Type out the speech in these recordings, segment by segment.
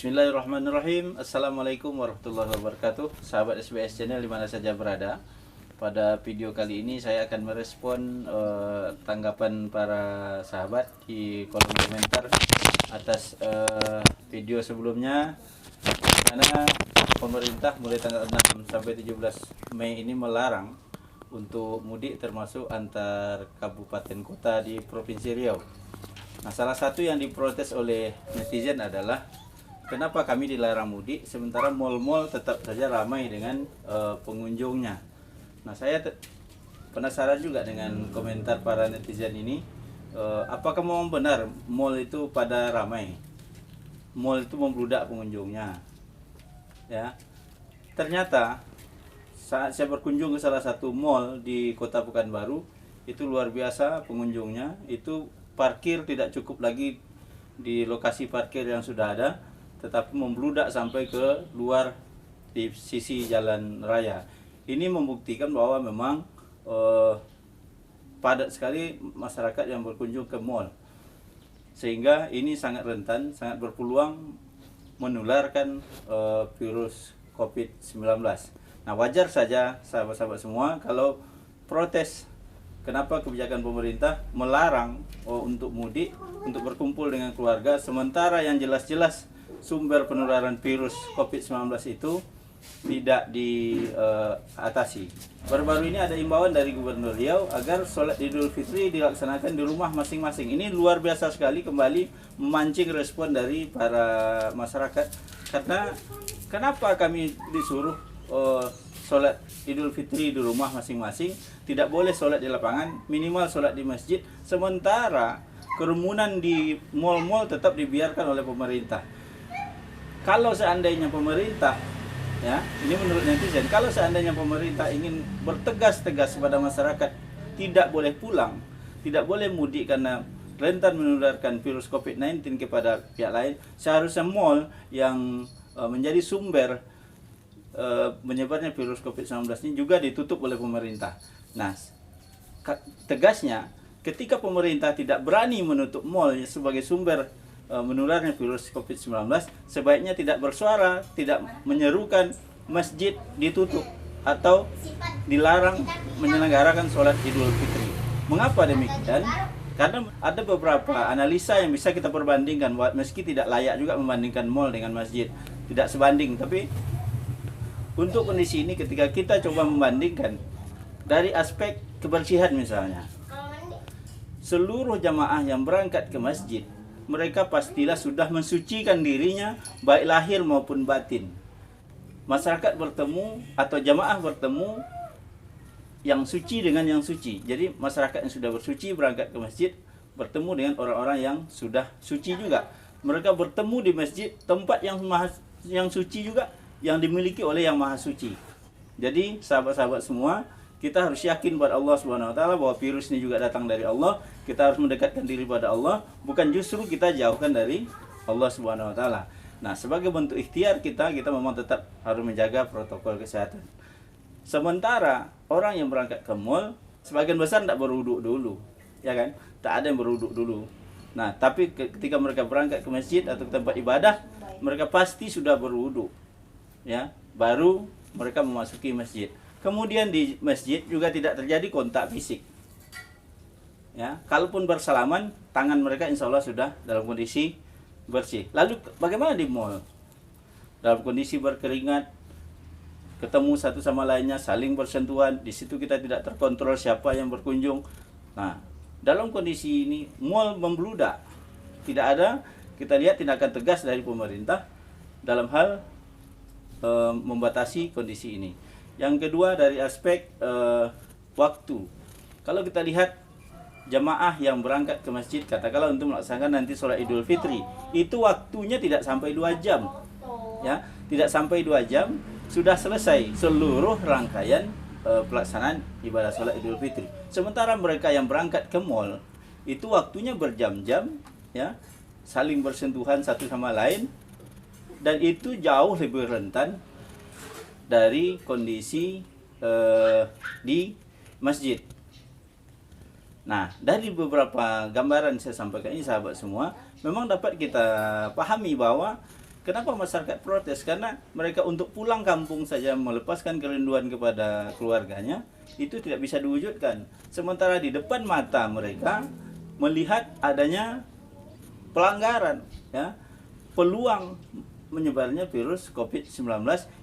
Bismillahirrahmanirrahim. Assalamualaikum warahmatullahi wabarakatuh. Sahabat SBS Channel dimana saja berada. Pada video kali ini saya akan merespon tanggapan para sahabat di kolom komentar atas video sebelumnya, karena pemerintah mulai tanggal 6 sampai 17 Mei ini melarang untuk mudik termasuk antar kabupaten kota di Provinsi Riau. Nah, salah satu yang diprotes oleh netizen adalah kenapa kami dilarang mudik sementara mal-mal tetap saja ramai dengan pengunjungnya. Nah, saya penasaran juga dengan komentar para netizen ini. Apakah memang benar mal itu pada ramai? Mal itu membludak pengunjungnya. Ya. Ternyata saat saya berkunjung ke salah satu mal di Kota Pekanbaru, itu luar biasa pengunjungnya. Itu parkir tidak cukup lagi di lokasi parkir yang sudah ada, tetapi membludak sampai ke luar di sisi jalan raya. Ini membuktikan bahwa memang padat sekali masyarakat yang berkunjung ke mal, sehingga ini sangat rentan, sangat berpeluang menularkan virus COVID-19. Nah, wajar saja sahabat-sahabat semua kalau protes kenapa kebijakan pemerintah melarang untuk mudik, untuk berkumpul dengan keluarga, sementara yang jelas-jelas sumber penularan virus COVID-19 itu tidak diatasi. Baru-baru ini ada imbauan dari Gubernur Riau agar sholat Idul Fitri dilaksanakan di rumah masing-masing. Ini luar biasa sekali, kembali memancing respon dari para masyarakat. Karena kenapa kami disuruh sholat Idul Fitri di rumah masing-masing, tidak boleh sholat di lapangan, minimal sholat di masjid, sementara kerumunan di mal-mal tetap dibiarkan oleh pemerintah. Kalau seandainya pemerintah, ya, ini menurut netizen, kalau seandainya pemerintah ingin bertegas-tegas kepada masyarakat, tidak boleh pulang, tidak boleh mudik karena rentan menularkan virus COVID-19 kepada pihak lain, seharusnya mal yang menjadi sumber menyebarnya virus COVID-19 ini juga ditutup oleh pemerintah. Nah, tegasnya ketika pemerintah tidak berani menutup mal sebagai sumber menularnya virus COVID-19, sebaiknya tidak bersuara, tidak menyerukan masjid ditutup atau dilarang menyelenggarakan sholat Idul Fitri. Mengapa demikian? Karena ada beberapa analisa yang bisa kita perbandingkan, meski tidak layak juga membandingkan mal dengan masjid, tidak sebanding, tapi untuk kondisi ini ketika kita coba membandingkan dari aspek kebersihan misalnya, seluruh jamaah yang berangkat ke masjid, mereka pastilah sudah mensucikan dirinya baik lahir maupun batin. Masyarakat bertemu atau jamaah bertemu yang suci dengan yang suci. Jadi masyarakat yang sudah bersuci berangkat ke masjid bertemu dengan orang-orang yang sudah suci juga. Mereka bertemu di masjid, tempat yang suci juga, yang dimiliki oleh yang maha suci. Jadi sahabat-sahabat semua, kita harus yakin pada Allah Subhanahu wa taala bahwa virus ini juga datang dari Allah. Kita harus mendekatkan diri pada Allah, bukan justru kita jauhkan dari Allah Subhanahu wa taala. Nah, sebagai bentuk ikhtiar kita memang tetap harus menjaga protokol kesehatan. Sementara orang yang berangkat ke mal, sebagian besar tidak berwuduk dulu, ya kan? Tak ada yang berwuduk dulu. Nah, tapi ketika mereka berangkat ke masjid atau ke tempat ibadah, mereka pasti sudah berwuduk, ya, baru mereka memasuki masjid. Kemudian di masjid juga tidak terjadi kontak fisik, ya, kalaupun bersalaman, tangan mereka insya Allah sudah dalam kondisi bersih. Lalu bagaimana di mal? Dalam kondisi berkeringat, ketemu satu sama lainnya, saling bersentuhan, di situ kita tidak terkontrol siapa yang berkunjung. Nah, dalam kondisi ini mal membludak, tidak ada, kita lihat tindakan tegas dari pemerintah dalam hal membatasi kondisi ini. Yang kedua dari aspek waktu. Kalau kita lihat jamaah yang berangkat ke masjid, katakanlah untuk melaksanakan nanti sholat Idul Fitri, itu waktunya tidak sampai 2 jam. Ya, tidak sampai 2 jam sudah selesai seluruh rangkaian pelaksanaan ibadah sholat Idul Fitri. Sementara mereka yang berangkat ke mal, itu waktunya berjam-jam, ya, saling bersentuhan satu sama lain, dan itu jauh lebih rentan dari kondisi di masjid. Nah, dari beberapa gambaran saya sampaikan ini sahabat semua, memang dapat kita pahami bahwa Kenapa masyarakat protes? Karena mereka untuk pulang kampung saja melepaskan kerinduan kepada keluarganya itu tidak bisa diwujudkan. Sementara di depan mata mereka melihat adanya pelanggaran, ya, peluang menyebarnya virus COVID-19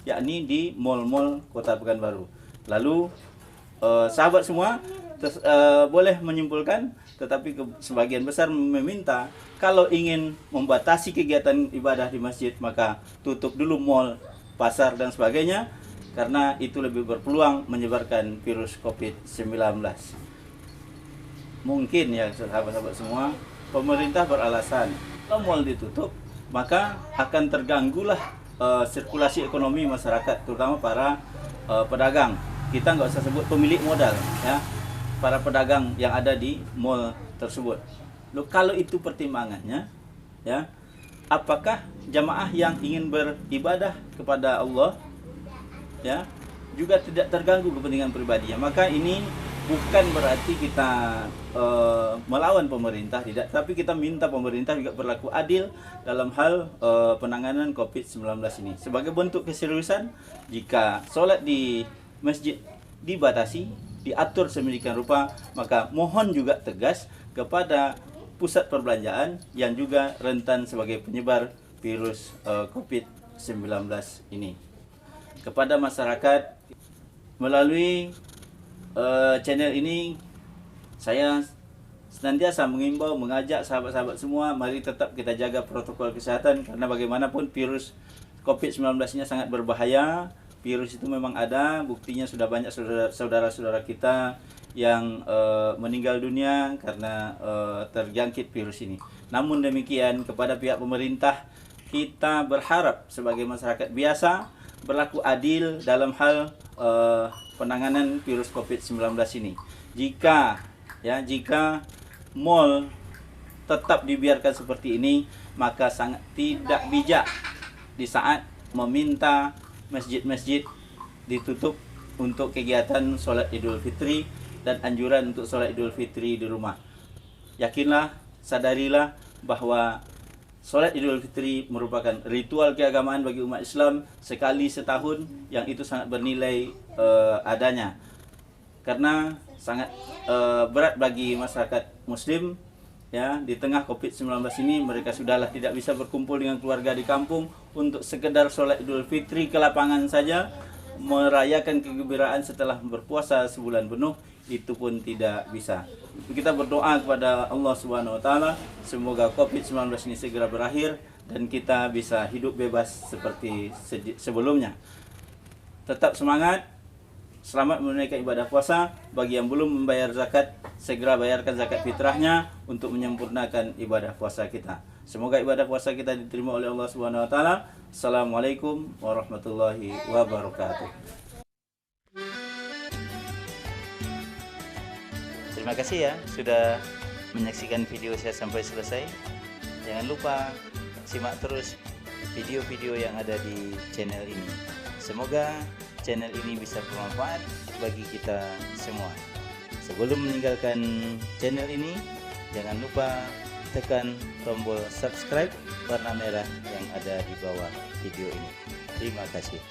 yakni di mal-mal Kota Pekanbaru. Lalu sahabat semua boleh menyimpulkan, tetapi sebagian besar meminta kalau ingin membatasi kegiatan ibadah di masjid maka tutup dulu mal, pasar dan sebagainya, karena itu lebih berpeluang menyebarkan virus COVID-19. Mungkin ya sahabat-sahabat semua, pemerintah beralasan kalau mal ditutup maka akan terganggulah sirkulasi ekonomi masyarakat, terutama para pedagang. Kita nggak usah sebut pemilik modal, ya, para pedagang yang ada di mal tersebut. Loh, kalau itu pertimbangannya, ya, apakah jamaah yang ingin beribadah kepada Allah, ya, juga tidak terganggu kepentingan pribadinya? Maka ini bukan berarti kita melawan pemerintah, tidak, tapi kita minta pemerintah juga berlaku adil dalam hal penanganan COVID-19 ini. Sebagai bentuk keseriusan, jika sholat di masjid dibatasi, diatur sedemikian rupa, maka mohon juga tegas kepada pusat perbelanjaan yang juga rentan sebagai penyebar virus COVID-19 ini. Kepada masyarakat, melalui channel ini saya senantiasa mengimbau, mengajak sahabat-sahabat semua, mari tetap kita jaga protokol kesehatan, karena bagaimanapun virus COVID-19 ini sangat berbahaya. Virus itu memang ada, buktinya sudah banyak saudara-saudara kita yang meninggal dunia karena terjangkit virus ini. Namun demikian, kepada pihak pemerintah kita berharap sebagai masyarakat biasa berlaku adil dalam hal penanganan virus COVID-19 ini. Jika mal tetap dibiarkan seperti ini, maka sangat tidak bijak di saat meminta masjid-masjid ditutup untuk kegiatan sholat Idul Fitri dan anjuran untuk sholat Idul Fitri di rumah. Yakinlah, sadarilah bahwa sholat Idul Fitri merupakan ritual keagamaan bagi umat Islam sekali setahun, yang itu sangat bernilai adanya. Karena sangat berat bagi masyarakat Muslim, ya, di tengah COVID-19 ini mereka sudahlah tidak bisa berkumpul dengan keluarga di kampung untuk sekedar sholat Idul Fitri ke lapangan saja, merayakan kegembiraan setelah berpuasa sebulan penuh, itu pun tidak bisa. Kita berdoa kepada Allah Subhanahu wa taala semoga COVID-19 ini segera berakhir dan kita bisa hidup bebas seperti sebelumnya. Tetap semangat. Selamat menunaikan ibadah puasa. Bagi yang belum membayar zakat, segera bayarkan zakat fitrahnya untuk menyempurnakan ibadah puasa kita. Semoga ibadah puasa kita diterima oleh Allah Subhanahu wa taala. Assalamualaikum warahmatullahi wabarakatuh. Terima kasih ya sudah menyaksikan video saya sampai selesai. Jangan lupa simak terus video-video yang ada di channel ini. Semoga channel ini bisa bermanfaat bagi kita semua. Sebelum meninggalkan channel ini, jangan lupa tekan tombol subscribe warna merah yang ada di bawah video ini. Terima kasih.